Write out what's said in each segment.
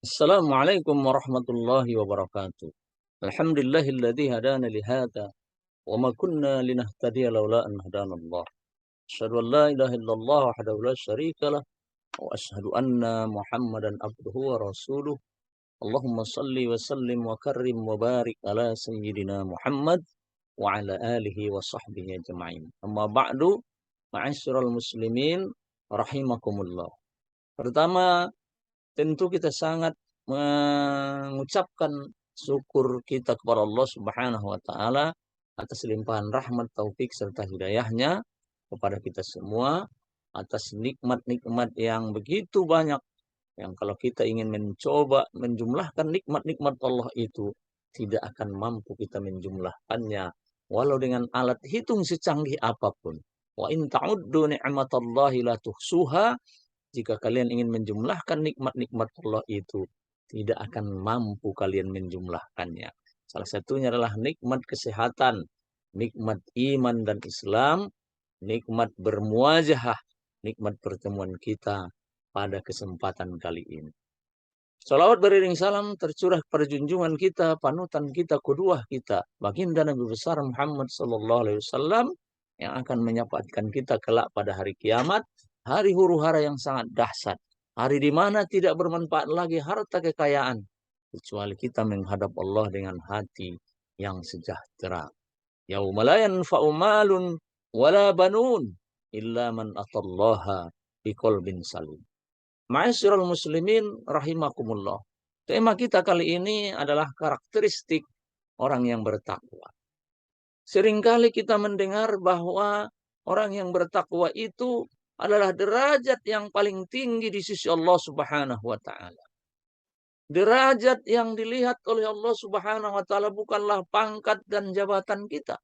Assalamualaikum warahmatullahi wabarakatuh. Alhamdulillahilladzi hadana li hadza wa ma kunna linahtadiya laula an hadanallah. Asyhadu an la ilaha illallah wahdahu la syarika lah wa asyhadu anna Muhammadan abduhu wa rasuluh. Allahumma salli wa sallim wa karrim wa barik ala sayyidina Muhammad wa ala alihi wa sahbihi ajma'in. Amma ba'du, ma'asyiral muslimin rahimakumullah. Pertama, tentu kita sangat mengucapkan syukur kita kepada Allah Subhanahu wa taala atas limpahan rahmat, taufik serta hidayahnya kepada kita semua, atas nikmat-nikmat yang begitu banyak yang kalau kita ingin mencoba menjumlahkan nikmat-nikmat Allah itu tidak akan mampu kita menjumlahkannya walau dengan alat hitung secanggih apapun. Wa in ta'uddu ni'matallahi la tuhsuha, jika kalian ingin menjumlahkan nikmat-nikmat Allah itu, tidak akan mampu kalian menjumlahkannya. Salah satunya adalah nikmat kesehatan, nikmat iman dan Islam, nikmat bermuajahah, nikmat pertemuan kita pada kesempatan kali ini. Salawat beriring salam tercurah kepada junjungan kita, panutan kita, qudwah kita, baginda Nabi besar Muhammad sallallahu alaihi wasallam yang akan menyelamatkan kita kelak pada hari kiamat, hari huru-hara yang sangat dahsyat, hari di mana tidak bermanfaat lagi harta kekayaan kecuali kita menghadap Allah dengan hati yang sejahtera. Yauma la yanfa'u malun wala banun illa man atallaha biqalbin salim. Ma'asyiral muslimin rahimakumullah. Tema kita kali ini adalah karakteristik orang yang bertakwa. Seringkali kita mendengar bahwa orang yang bertakwa itu adalah derajat yang paling tinggi di sisi Allah Subhanahu wa taala. Derajat yang dilihat oleh Allah Subhanahu wa taala bukanlah pangkat dan jabatan kita,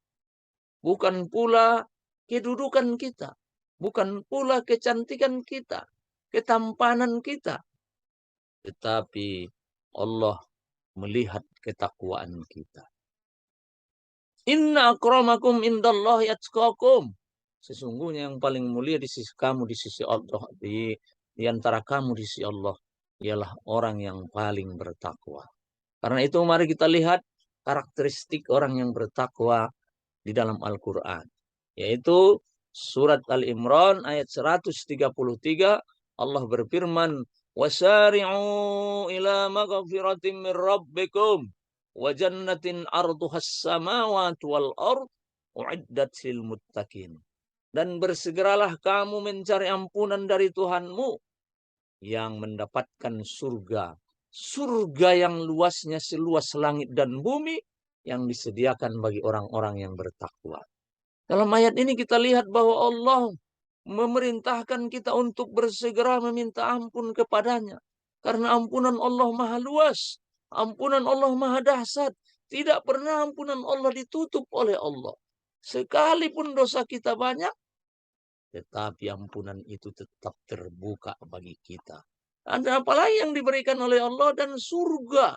bukan pula kedudukan kita, bukan pula kecantikan kita, ketampanan kita, tetapi Allah melihat ketakwaan kita. Inna akramakum indallahi atqakum. Sesungguhnya yang paling mulia di sisi kamu, di sisi Allah, di antara kamu di sisi Allah, ialah orang yang paling bertakwa. Karena itu mari kita lihat karakteristik orang yang bertakwa di dalam Al-Quran. Yaitu surat Al-Imran ayat 133, Allah berfirman, وَسَارِعُوا إِلَى مَغْفِرَةٍ مِّن رَّبِّكُمْ وَجَنَّةٍ عَرْضُهَا السَّمَاوَاتُ وَالْأَرْضُ أُعِدَّتْ لِلْمُتَّقِينَ. Dan bersegeralah kamu mencari ampunan dari Tuhanmu yang mendapatkan surga. Surga yang luasnya seluas langit dan bumi yang disediakan bagi orang-orang yang bertakwa. Dalam ayat ini kita lihat bahwa Allah memerintahkan kita untuk bersegera meminta ampun kepadanya. Karena ampunan Allah maha luas. Ampunan Allah maha dahsyat. Tidak pernah ampunan Allah ditutup oleh Allah. Sekalipun dosa kita banyak, tetapi ampunan itu tetap terbuka bagi kita. Ada apalagi yang diberikan oleh Allah dan surga.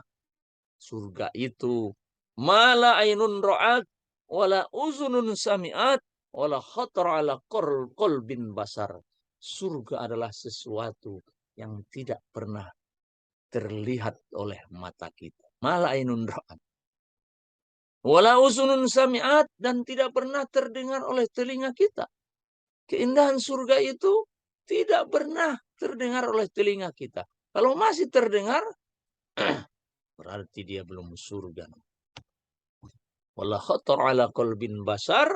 Surga itu mala ainun ra'at wala uzunun sami'at wala khatar ala qalbin basar. Surga adalah sesuatu yang tidak pernah terlihat oleh mata kita. Mala ainun ra'at wala uzunun sami'at, dan tidak pernah terdengar oleh telinga kita. Keindahan surga itu tidak pernah terdengar oleh telinga kita. Kalau masih terdengar, berarti dia belum surga. Wala khatar ala qalbin basar,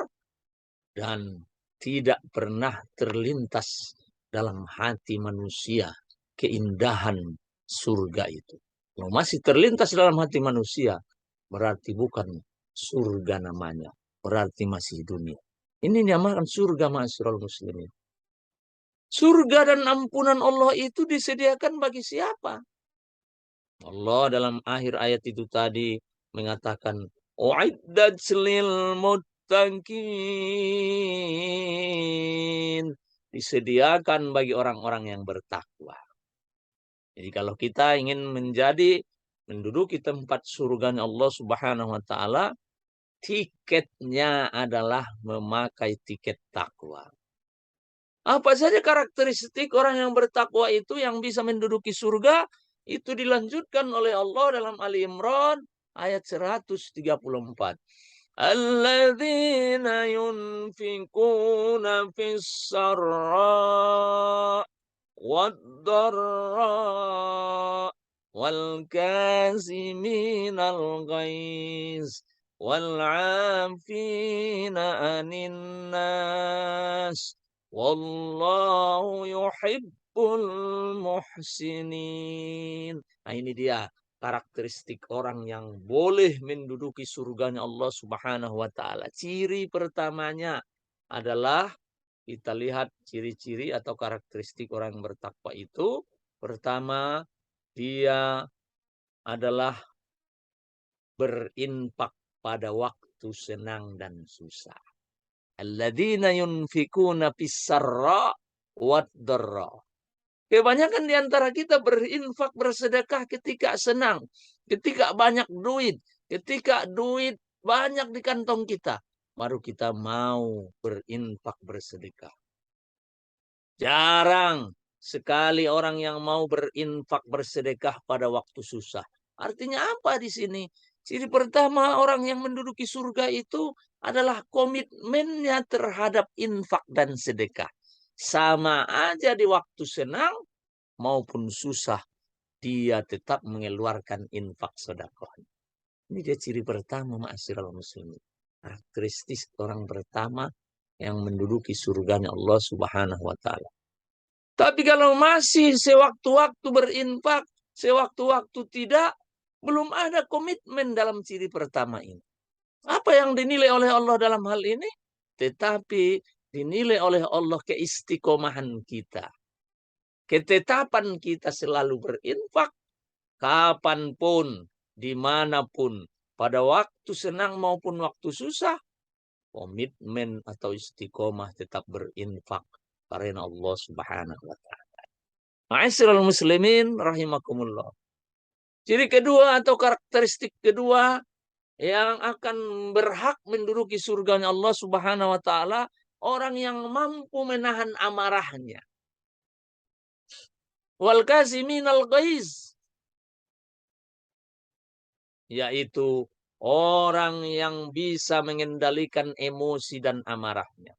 dan tidak pernah terlintas dalam hati manusia keindahan surga itu. Kalau masih terlintas dalam hati manusia, berarti bukan surga namanya, berarti masih dunia. Ini dinamakan surga, ma'asyiral muslimin. Surga dan ampunan Allah itu disediakan bagi siapa? Allah dalam akhir ayat itu tadi mengatakan, u'iddat lil muttaqin, disediakan bagi orang-orang yang bertakwa. Jadi kalau kita ingin menduduki tempat surga Allah Subhanahu wa taala, tiketnya adalah memakai tiket takwa. Apa saja karakteristik orang yang bertakwa itu yang bisa menduduki surga? Itu dilanjutkan oleh Allah dalam Ali Imran ayat 134. Alladzina yunfikuna fis sarra wad-dharra wal kaziminal ghaiz wal 'afina 'anil nas wallahu yuhibbul muhsinin. Nah, ini dia karakteristik orang yang boleh menduduki surganya Allah Subhanahu wa taala. Ciri pertamanya adalah kita lihat ciri-ciri atau karakteristik orang yang bertakwa itu. Pertama, dia adalah berinfak pada waktu senang dan susah. Alladzina yunfikuna fis-sarra wad-dharra. Kebanyakan di antara kita berinfak, bersedekah ketika senang, ketika banyak duit, ketika duit banyak di kantong kita, baru kita mau berinfak, bersedekah. Jarang sekali orang yang mau berinfak, bersedekah pada waktu susah. Artinya apa di sini? Ciri pertama orang yang menduduki surga itu adalah komitmennya terhadap infak dan sedekah. Sama aja di waktu senang maupun susah, dia tetap mengeluarkan infak sedekah. Ini dia ciri pertama, ma'asyiral muslimin. Karakteristik orang pertama yang menduduki surganya Allah Subhanahu wa taala. Tapi kalau masih sewaktu-waktu berinfak, sewaktu-waktu tidak, belum ada komitmen dalam ciri pertama ini. Apa yang dinilai oleh Allah dalam hal ini? Tetapi dinilai oleh Allah keistiqomahan kita. Ketetapan kita selalu berinfak, kapanpun, dimanapun, pada waktu senang maupun waktu susah, komitmen atau istiqomah tetap berinfak karena Allah Subhanahu wa taala. Ma'asyiral muslimin rahimakumullah. Ciri kedua atau karakteristik kedua yang akan berhak menduduki surganya Allah Subhanahu wa taala, orang yang mampu menahan amarahnya. Wal kaziminal ghaiz, yaitu orang yang bisa mengendalikan emosi dan amarahnya.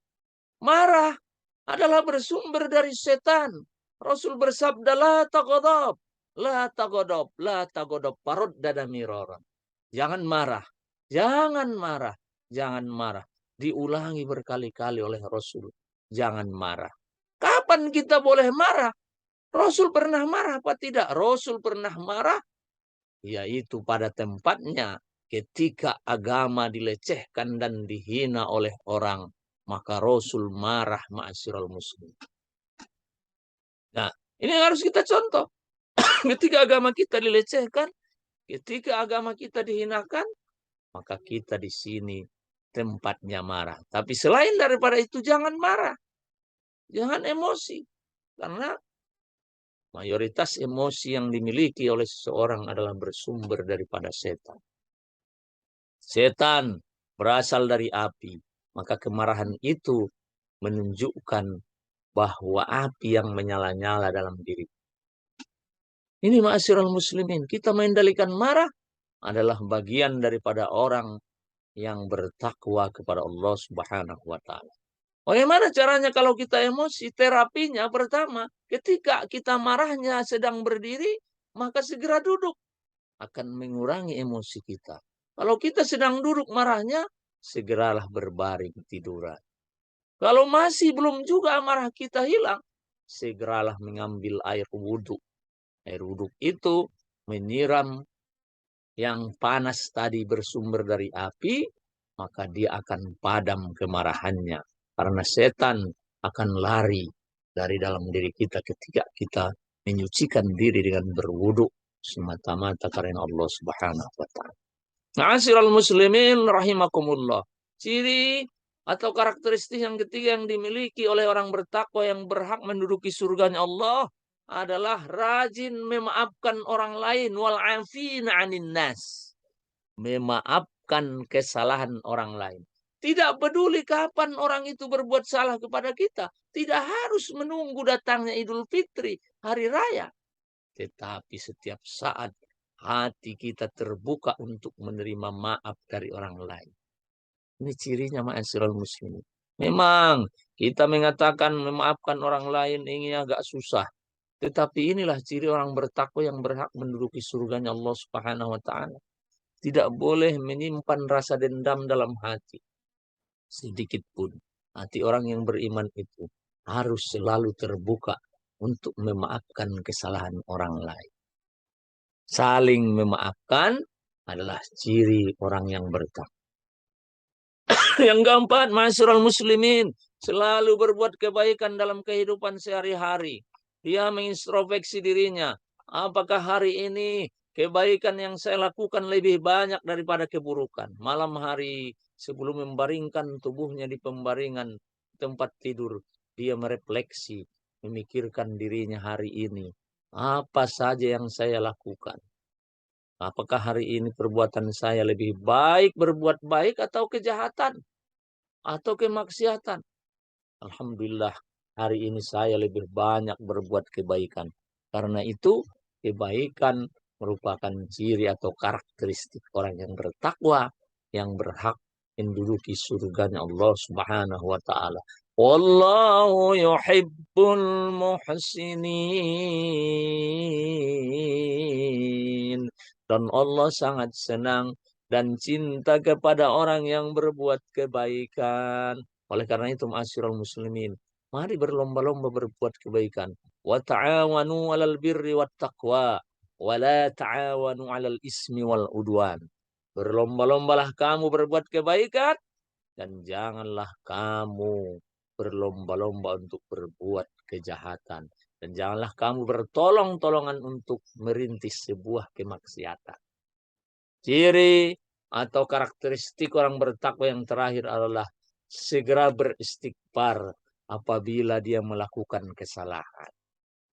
Marah adalah bersumber dari setan. Rasul bersabda, la taghadab, la taghadab, la taghadab, faraddada miraran. Jangan marah, jangan marah, jangan marah. Diulangi berkali-kali oleh Rasul. Jangan marah. Kapan kita boleh marah? Rasul pernah marah apa tidak? Rasul pernah marah, yaitu pada tempatnya ketika agama dilecehkan dan dihina oleh orang, maka Rasul marah, ma'asyiral muslim. Nah, ini harus kita contoh. Ketika agama kita dilecehkan, ketika agama kita dihinakan, maka kita di sini tempatnya marah. Tapi selain daripada itu, jangan marah. Jangan emosi. Karena mayoritas emosi yang dimiliki oleh seseorang adalah bersumber daripada setan. Setan berasal dari api. Maka kemarahan itu menunjukkan bahwa api yang menyala-nyala dalam diri. Ini ma'asyiral muslimin. Kita mengendalikan marah adalah bagian daripada orang yang bertakwa kepada Allah Subhanahu wa taala. Bagaimana caranya kalau kita emosi? Terapinya pertama, ketika kita marahnya sedang berdiri, maka segera duduk. Akan mengurangi emosi kita. Kalau kita sedang duduk marahnya, segeralah berbaring tiduran. Kalau masih belum juga amarah kita hilang, segeralah mengambil air wudhu. Air wudhu itu menyiram yang panas tadi bersumber dari api, maka dia akan padam kemarahannya. Karena setan akan lari dari dalam diri kita ketika kita menyucikan diri dengan berwudhu semata-mata karena Allah Subhanahu wa taala. Ma'asyiral muslimin rahimakumullah. Ciri atau karakteristik yang ketiga yang dimiliki oleh orang bertakwa yang berhak menduduki surganya Allah adalah rajin memaafkan orang lain, wal afina 'anin nas. Memaafkan kesalahan orang lain. Tidak peduli kapan orang itu berbuat salah kepada kita. Tidak harus menunggu datangnya Idul Fitri, hari raya. tetapi setiap saat hati kita terbuka untuk menerima maaf dari orang lain. Ini cirinya ma'asyiral muslimin. Memang kita mengatakan memaafkan orang lain ini agak susah. Tetapi inilah ciri orang bertakwa yang berhak menduduki surganya Allah Subhanahu wa taala. Tidak boleh menyimpan rasa dendam dalam hati sedikit pun. Hati orang yang beriman itu harus selalu terbuka untuk memaafkan kesalahan orang lain. Saling memaafkan adalah ciri orang yang bertakwa. Yang keempat, ma'asyiral muslimin, selalu berbuat kebaikan dalam kehidupan sehari-hari. Dia mengintrospeksi dirinya. Apakah hari ini kebaikan yang saya lakukan lebih banyak daripada keburukan? Malam hari sebelum membaringkan tubuhnya di pembaringan tempat tidur, dia merefleksi, memikirkan dirinya hari ini. Apa saja yang saya lakukan? Apakah hari ini perbuatan saya lebih baik berbuat baik atau kejahatan? Atau kemaksiatan? Alhamdulillah, hari ini saya lebih banyak berbuat kebaikan. Karena itu, kebaikan merupakan ciri atau karakteristik orang yang bertakwa, yang berhak menduduki surganya Allah Subhanahu wa taala. Wallahu yuhibbul muhsinin. Dan Allah sangat senang dan cinta kepada orang yang berbuat kebaikan. Oleh karena itu, ma'asyiral muslimin, mari berlomba-lomba berbuat kebaikan. Wa ta'awanu 'alal birri wat taqwa wa la ta'awanu 'alal ismi wal udwan. Berlomba-lombalah kamu berbuat kebaikan dan janganlah kamu berlomba-lomba untuk berbuat kejahatan. Dan janganlah kamu bertolong-tolongan untuk merintis sebuah kemaksiatan. Ciri atau karakteristik orang bertakwa yang terakhir adalah segera beristighfar apabila dia melakukan kesalahan.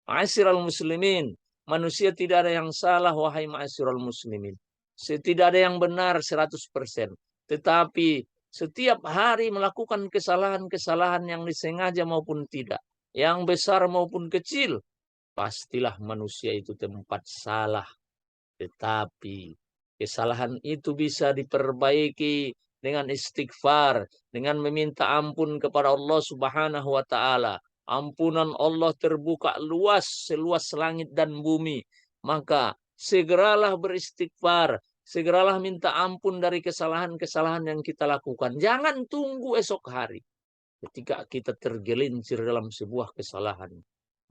Ma'asyiral muslimin, manusia tidak ada yang salah, wahai ma'asyiral muslimin. Tidak ada yang benar 100%. Tetapi setiap hari melakukan kesalahan-kesalahan yang disengaja maupun tidak, yang besar maupun kecil, pastilah manusia itu tempat salah. Tetapi kesalahan itu bisa diperbaiki dengan istighfar, dengan meminta ampun kepada Allah Subhanahu wa taala. Ampunan Allah terbuka luas, seluas langit dan bumi. Maka segeralah beristighfar, segeralah minta ampun dari kesalahan-kesalahan yang kita lakukan. Jangan tunggu esok hari. Ketika kita tergelincir dalam sebuah kesalahan,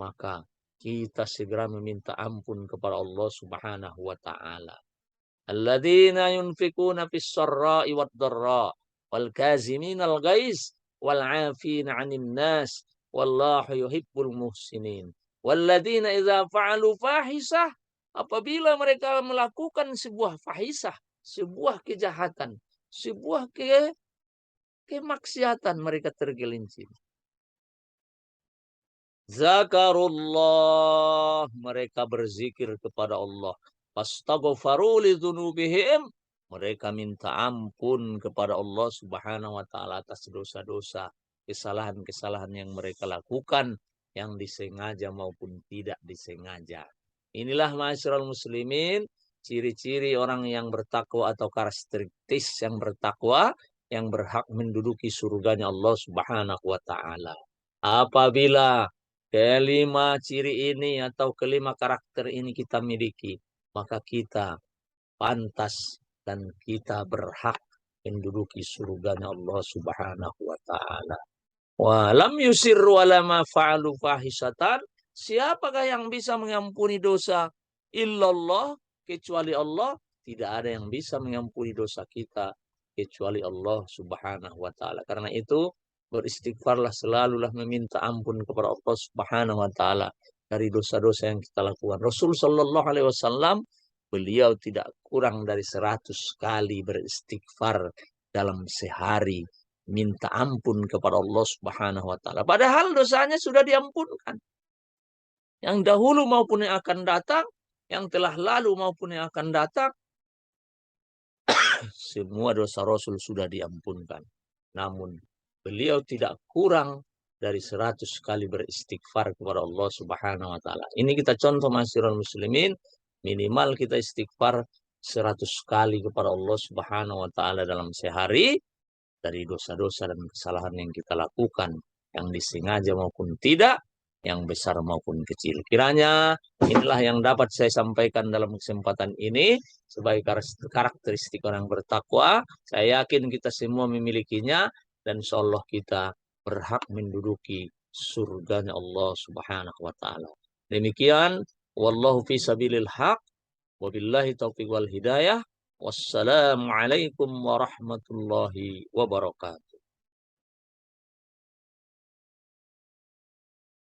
maka kita segera meminta ampun kepada Allah Subhanahu wa taala. Alladzina yunfikuna fis sarra'i wad dharra wal kaziminal ghaiz wal 'afina 'anil nas wallahu yuhibbul muhsinin. Walladzina idza fa'alu fahisah, apabila mereka melakukan sebuah fahisah, sebuah kejahatan, sebuah kemaksiatan, mereka tergelincir. Zakarullah, mereka berzikir kepada Allah. Fastaghfaru lidzunubihim, mereka minta ampun kepada Allah Subhanahu wa taala atas dosa-dosa, kesalahan-kesalahan yang mereka lakukan, yang disengaja maupun tidak disengaja. Inilah ma'asyiral muslimin, ciri-ciri orang yang bertakwa atau karakteristik yang bertakwa, yang berhak menduduki surganya Allah Subhanahu wa taala. Apabila kelima ciri ini atau kelima karakter ini kita miliki, maka kita pantas dan kita berhak menduduki surganya Allah Subhanahu wa taala. Wa lam yusirru ala ma fa'alu fahisatan. Siapakah yang bisa mengampuni dosa? Illallah, kecuali Allah. Tidak ada yang bisa mengampuni dosa kita kecuali Allah Subhanahu wa taala. Karena itu beristighfarlah, selalulah meminta ampun kepada Allah Subhanahu wa taala dari dosa-dosa yang kita lakukan. Rasul sallallahu alaihi wasallam, beliau tidak kurang dari 100 kali beristighfar dalam sehari, minta ampun kepada Allah Subhanahu wa taala. Padahal dosanya sudah diampunkan. Yang dahulu maupun yang akan datang, yang telah lalu maupun yang akan datang, semua dosa Rasul sudah diampunkan. Namun beliau tidak kurang dari 100 kali beristighfar kepada Allah Subhanahu wa taala. Ini kita contoh masyarakat muslimin, minimal kita istighfar 100 kali kepada Allah Subhanahu wa taala dalam sehari dari dosa-dosa dan kesalahan yang kita lakukan, yang disengaja maupun tidak, yang besar maupun kecil. Kiranya inilah yang dapat saya sampaikan dalam kesempatan ini sebagai karakteristik orang bertakwa. Saya yakin kita semua memilikinya dan insya Allah kita berhak menduduki surganya Allah Subhanahu wa taala. Demikian, wallahu fi sabilil haq, wabillahi taufiq wal hidayah. Wassalamualaikum warahmatullahi wabarakatuh.